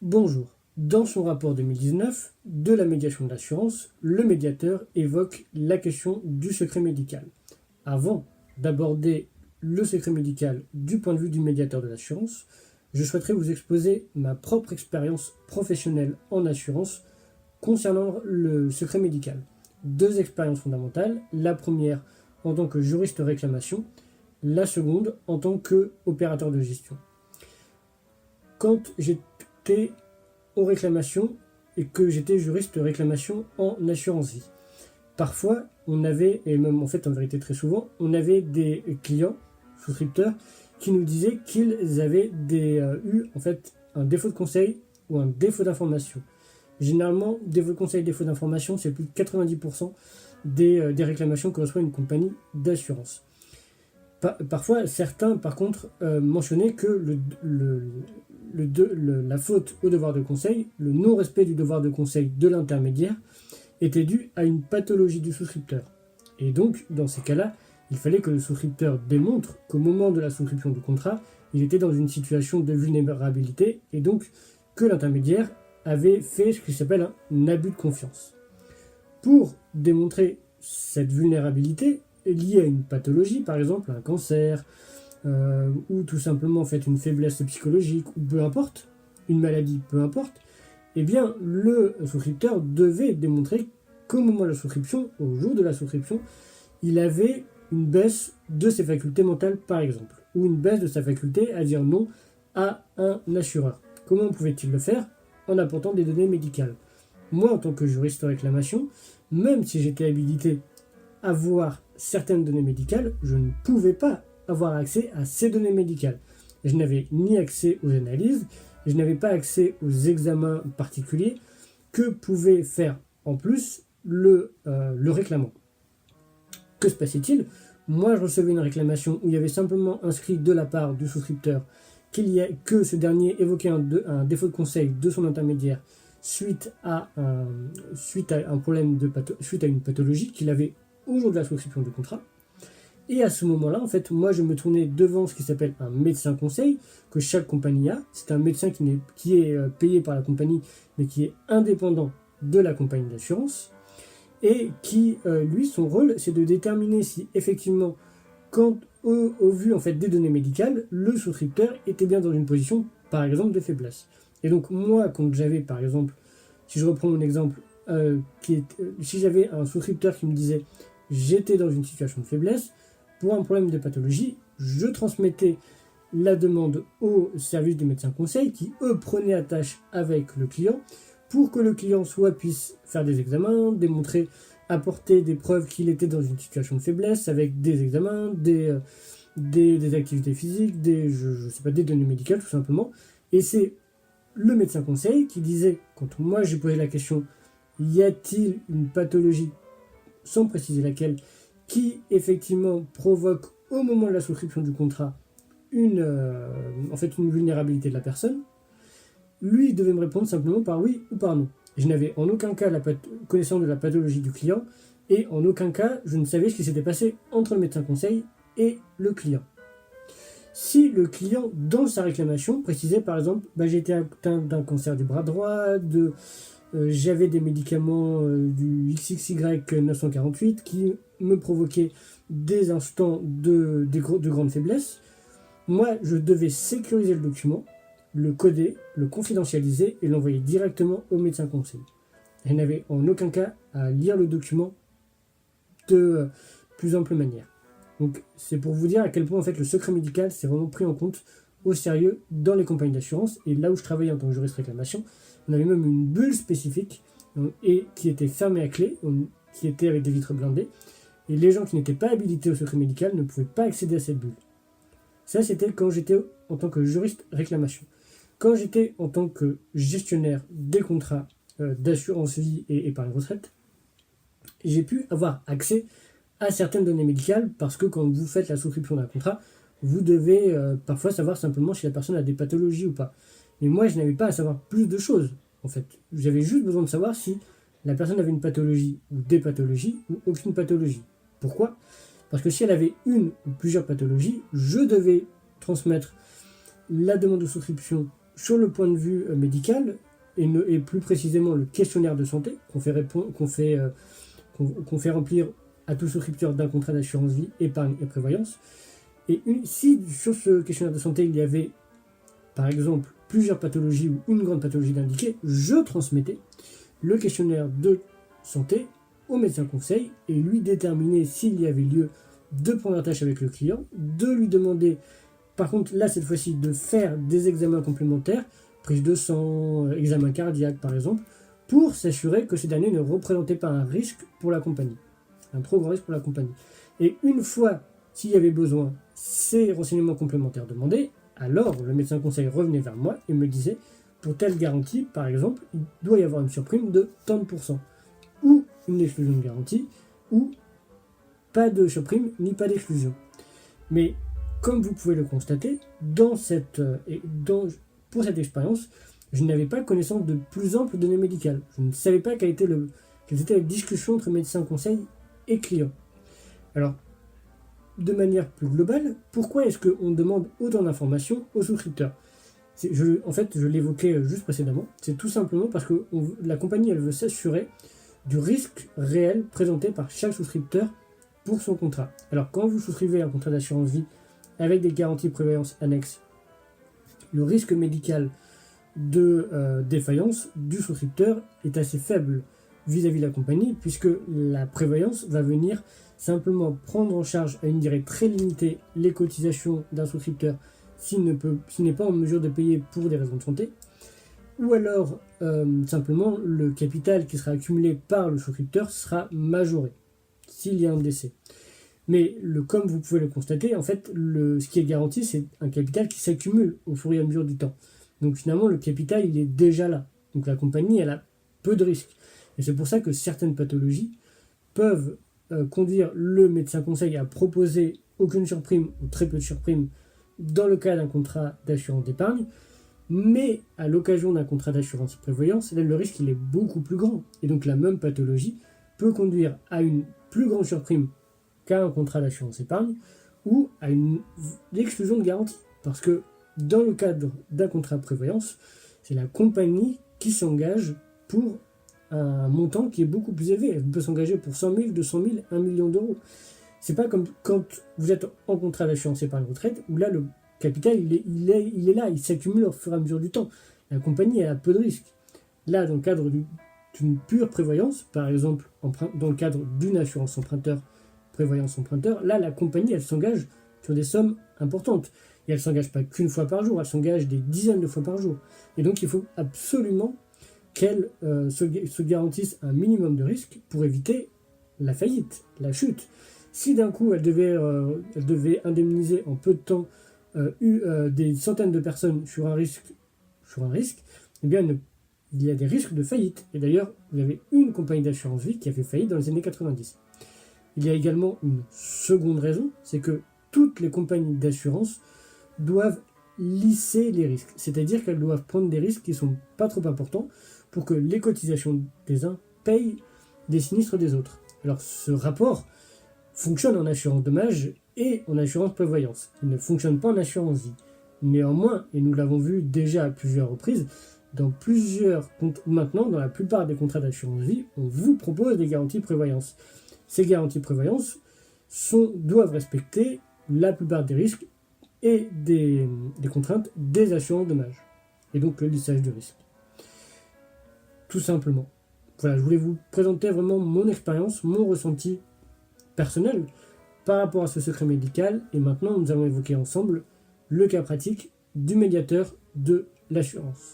Bonjour. Dans son rapport 2019 de la médiation de l'assurance, le médiateur évoque la question du secret médical. Avant d'aborder le secret médical du point de vue du médiateur de l'assurance, je souhaiterais vous exposer ma propre expérience professionnelle en assurance concernant le secret médical. Deux expériences fondamentales. La première en tant que juriste réclamation, la seconde en tant qu'opérateur de gestion. Quand j'étais aux réclamations et que j'étais juriste réclamation en assurance vie, parfois on avait, et même en fait en vérité très souvent, on avait des clients, souscripteurs, qui nous disaient qu'ils avaient eu en fait un défaut de conseil ou un défaut d'information. Généralement, défaut de conseil, défaut d'information, c'est plus de 90% des réclamations que reçoit une compagnie d'assurance. Parfois, certains, par contre, mentionnaient que la faute au devoir de conseil, le non-respect du devoir de conseil de l'intermédiaire, était dû à une pathologie du souscripteur. Et donc, dans ces cas-là, il fallait que le souscripteur démontre qu'au moment de la souscription du contrat, il était dans une situation de vulnérabilité et donc que l'intermédiaire avait fait ce qui s'appelle un abus de confiance. Pour démontrer cette vulnérabilité liée à une pathologie, par exemple un cancer, ou tout simplement en fait une faiblesse psychologique, ou peu importe, une maladie, peu importe, eh bien le souscripteur devait démontrer qu'au moment de la souscription, au jour de la souscription, il avait une baisse de ses facultés mentales par exemple, ou une baisse de sa faculté à dire non à un assureur. Comment pouvait-il le faire? En apportant des données médicales. Moi, en tant que juriste de réclamation, même si j'étais habilité à voir certaines données médicales, je ne pouvais pas avoir accès à ces données médicales. Je n'avais ni accès aux analyses, je n'avais pas accès aux examens particuliers que pouvait faire en plus le réclamant. Que se passait-il? Moi, je recevais une réclamation où il y avait simplement inscrit de la part du souscripteur que ce dernier évoquait un défaut de conseil de son intermédiaire suite à un problème suite à une pathologie qu'il avait au jour de la souscription du contrat. Et à ce moment-là, en fait, moi, je me tournais devant ce qui s'appelle un médecin conseil, que chaque compagnie a. C'est un médecin qui est payé par la compagnie, mais qui est indépendant de la compagnie d'assurance, et qui, lui, son rôle, c'est de déterminer si, effectivement, quand, au vu en fait, des données médicales, le souscripteur était bien dans une position, par exemple, de faiblesse. Et donc, moi, quand j'avais, par exemple, si je reprends mon exemple, si j'avais un souscripteur qui me disait j'étais dans une situation de faiblesse, pour un problème de pathologie, je transmettais la demande au service du médecin conseil qui, eux, prenaient à tâche avec le client pour que le client soit puisse faire des examens, démontrer, apporter des preuves qu'il était dans une situation de faiblesse avec des examens, des activités physiques, des données médicales tout simplement. Et c'est le médecin conseil qui disait, quand moi j'ai posé la question, y a-t-il une pathologie, sans préciser laquelle, qui effectivement provoque au moment de la souscription du contrat une vulnérabilité de la personne, lui devait me répondre simplement par oui ou par non. Je n'avais en aucun cas connaissance de la pathologie du client et en aucun cas je ne savais ce qui s'était passé entre le médecin conseil et le client. Si le client, dans sa réclamation, précisait par exemple j'ai été atteint d'un cancer du bras droit, j'avais des médicaments du XXY 948 qui me provoquaient des instants de grande faiblesse, moi je devais sécuriser le document, le coder, le confidentialiser et l'envoyer directement au médecin conseil. Je n'avais en aucun cas à lire le document de plus ample manière. Donc c'est pour vous dire à quel point en fait le secret médical c'est vraiment pris en compte au sérieux dans les compagnies d'assurance. Et là où je travaillais en tant que juriste réclamation, on avait même une bulle spécifique et qui était fermée à clé, qui était avec des vitres blindées. Et les gens qui n'étaient pas habilités au secret médical ne pouvaient pas accéder à cette bulle. Ça, c'était quand j'étais en tant que juriste réclamation. Quand j'étais en tant que gestionnaire des contrats d'assurance vie et épargne retraite, j'ai pu avoir accès à certaines données médicales parce que quand vous faites la souscription d'un contrat, vous devez parfois savoir simplement si la personne a des pathologies ou pas. Mais moi, je n'avais pas à savoir plus de choses, en fait. J'avais juste besoin de savoir si la personne avait une pathologie ou des pathologies ou aucune pathologie. Pourquoi? Parce que si elle avait une ou plusieurs pathologies, je devais transmettre la demande de souscription sur le point de vue médical, et plus précisément le questionnaire de santé qu'on fait remplir à tout souscripteur d'un contrat d'assurance vie, épargne et prévoyance. Et si sur ce questionnaire de santé, il y avait, par exemple, plusieurs pathologies ou une grande pathologie d'indiquer, je transmettais le questionnaire de santé au médecin conseil et lui déterminer s'il y avait lieu de prendre attache avec le client, de lui demander, par contre, là, cette fois-ci, de faire des examens complémentaires, prise de sang, examen cardiaque, par exemple, pour s'assurer que ces derniers ne représentaient pas un risque pour la compagnie, un trop grand risque pour la compagnie. Et une fois, s'il y avait besoin, ces renseignements complémentaires demandés, alors le médecin conseil revenait vers moi et me disait, pour telle garantie, par exemple, il doit y avoir une surprime de tant de pourcents, ou une exclusion de garantie, ou pas de surprime ni pas d'exclusion. Mais comme vous pouvez le constater, pour cette expérience, je n'avais pas connaissance de plus amples données médicales. Je ne savais pas quelle était la discussion entre médecin conseil et client. Alors, de manière plus globale, pourquoi est-ce qu'on demande autant d'informations aux souscripteurs ? Je l'évoquais juste précédemment, c'est tout simplement parce que la compagnie elle veut s'assurer du risque réel présenté par chaque souscripteur pour son contrat. Alors quand vous souscrivez un contrat d'assurance vie avec des garanties prévoyance annexes, le risque médical de défaillance du souscripteur est assez faible vis-à-vis de la compagnie, puisque la prévoyance va venir simplement prendre en charge à une durée très limitée les cotisations d'un souscripteur s'il n'est pas en mesure de payer pour des raisons de santé, ou alors simplement le capital qui sera accumulé par le souscripteur sera majoré s'il y a un décès. Mais comme vous pouvez le constater, en fait, ce qui est garanti, c'est un capital qui s'accumule au fur et à mesure du temps. Donc finalement, le capital, il est déjà là. Donc la compagnie, elle a peu de risques. Et c'est pour ça que certaines pathologies peuvent conduire le médecin conseil à proposer aucune surprime ou très peu de surprime dans le cas d'un contrat d'assurance d'épargne, mais à l'occasion d'un contrat d'assurance prévoyance, là, le risque il est beaucoup plus grand. Et donc la même pathologie peut conduire à une plus grande surprime qu'à un contrat d'assurance épargne ou à une exclusion de garantie. Parce que dans le cadre d'un contrat de prévoyance, c'est la compagnie qui s'engage pour un montant qui est beaucoup plus élevé. Elle peut s'engager pour 100 000, 200 000, 1 million d'euros. C'est pas comme quand vous êtes en contrat d'assurance épargne retraite, où là, le capital, il est là, il s'accumule au fur et à mesure du temps. La compagnie, elle a peu de risques. Là, dans le cadre d'une pure prévoyance, par exemple, dans le cadre d'une assurance emprunteur, prévoyance emprunteur, là, la compagnie, elle s'engage sur des sommes importantes. Et elle ne s'engage pas qu'une fois par jour, elle s'engage des dizaines de fois par jour. Et donc, il faut absolument qu'elle se garantisse un minimum de risque pour éviter la faillite, la chute. Si d'un coup, elle devait indemniser en peu de temps des centaines de personnes sur un risque, eh bien, il y a des risques de faillite. Et d'ailleurs, vous avez une compagnie d'assurance vie qui a fait faillite dans les années 90. Il y a également une seconde raison, c'est que toutes les compagnies d'assurance doivent lisser les risques. C'est-à-dire qu'elles doivent prendre des risques qui ne sont pas trop importants pour que les cotisations des uns payent des sinistres des autres. Alors ce rapport fonctionne en assurance dommage et en assurance prévoyance. Il ne fonctionne pas en assurance vie. Néanmoins, et nous l'avons vu déjà à plusieurs reprises, maintenant, dans la plupart des contrats d'assurance vie, on vous propose des garanties prévoyance. Ces garanties prévoyance doivent respecter la plupart des risques et des contraintes des assurances dommages. Et donc le lissage du risque. Tout simplement. Voilà, je voulais vous présenter vraiment mon expérience, mon ressenti personnel par rapport à ce secret médical. Et maintenant, nous allons évoquer ensemble le cas pratique du médiateur de l'assurance.